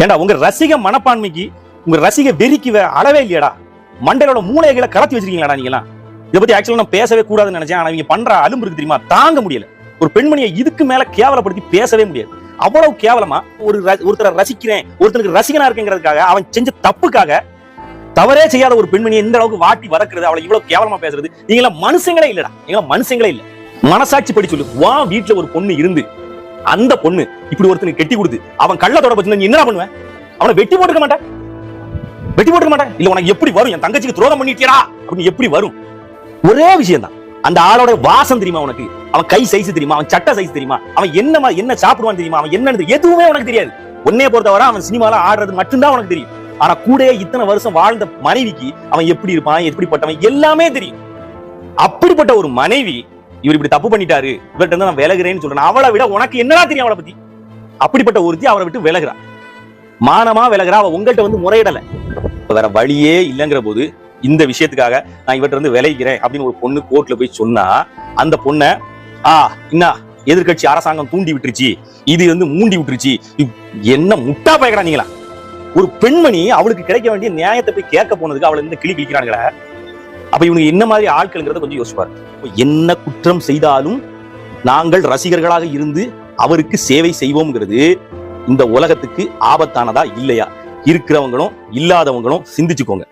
ஏண்டா உங்க ரசிக மனப்பான்மைக்கு உங்க ரசிக வெறிக்கு அளவே இல்லையடா. மண்டையோட மூளைகளை கலத்தி வச்சிருக்கீங்களா நீங்களாம்? இதை பத்தி ஆக்சுவலா நான் பேசவே கூடாதுன்னு நினைச்சேன். ஆனா இவங்க பண்ற அலும்பு இருக்கு தெரியுமா, தாங்க முடியல. ஒரு பெண்மணியை இதுக்கு மேல கேவலப்படுத்தி பேசவே முடியாது. அவ்வளவு கேவலமா ஒருத்தரை ரசிக்கிறேன், ஒருத்தனுக்கு ரசிகனா இருக்குங்கிறதுக்காக அவன் செஞ்ச தப்புக்காக தவறே செய்யாத ஒரு பெண்மணியை இந்த அளவுக்கு வாட்டி வளர்க்கிறது, அவளை இவ்வளவு கேவலமா பேசுறது, நீங்களா மனுஷங்களே இல்லடா. நீங்களா மனுஷங்களே இல்ல. மனசாட்சி படி சொல்லு. வா, வீட்டுல ஒரு பொண்ணு இருந்து அந்த பொண்ணு இப்படி ஒருத்தனுக்கு கெட்டி கொடுத்து அவன் கள்ளத்தோட பத்தி நீ என்ன பண்ணுவேன்? அவனை வெட்டி போட்டுக்க மாட்டேன், வெட்டி போட்டுக்க மாட்டேன். இல்ல உனக்கு எப்படி வரும்? என் தங்கச்சிக்கு துரோகம் பண்ணிட்டியா அப்படின்னு எப்படி வரும்? ஒரே விஷயம் தான். அந்த ஆளோட வாசம் தெரியுமா உனக்கு? அவன் கை சைஸ் தெரியுமா? அவன் சட்டை சைஸ் தெரியுமா? அவன் என்ன சாப்பிடுவான்னு தெரியுமா? அவன் என்ன எதுவுமே உனக்கு தெரியாது. உன்னைய பொறுத்தவரை அவன் சினிமால ஆடுறது மட்டும்தான் உனக்கு தெரியும். ஆனா கூட இத்தனை வருஷம் வாழ்ந்த மனைவிக்கு அவன் எப்படி இருப்பான், எப்படிப்பட்டவன் எல்லாமே தெரியும். அப்படிப்பட்ட ஒரு மனைவி இவர் இப்படி தப்பு பண்ணிட்டாரு, இவர்கிட்ட இருந்து நான் விலகுறேன்னு சொல்றேன். அவளை விட உனக்கு என்னடா தெரியும் அவளை பத்தி? அப்படிப்பட்ட ஒருத்தி அவரை விட்டு விலகுறா, மானமா விலகுறா. அவ உங்கள்கிட்ட வந்து முறையிடல. வேற வழியே இல்லைங்கிற போது இந்த விஷயத்துக்காக நான் இவர்கிட்ட இருந்து விலகிறேன் அப்படின்னு ஒரு பொண்ணு கோர்ட்ல போய் சொன்னா, அந்த பொண்ணை என்ன எதிர்கட்சி அரசாங்கம் தூண்டி விட்டுருச்சு, இது வந்து மூண்டி விட்டுருச்சு. என்ன முட்டா பயக்கடா நீங்களா? ஒரு பெண்மணி அவளுக்கு கிடைக்க வேண்டிய நியாயத்தை போய் கேட்க போனதுக்கு அவளை இந்த கிளி கிழிக்கிறாங்களே. அப்ப இவனுக்கு என்ன மாதிரி ஆட்கள்ங்கிறத கொஞ்சம் யோசிப்பாரு. என்ன குற்றம் செய்தாலும் நாங்கள் ரசிகர்களாக இருந்து அவருக்கு சேவை செய்வோம்ங்கிறது இந்த உலகத்துக்கு ஆபத்தானதா இல்லையா? இருக்கிறவங்களும் இல்லாதவங்களும் சிந்திச்சுக்கோங்க.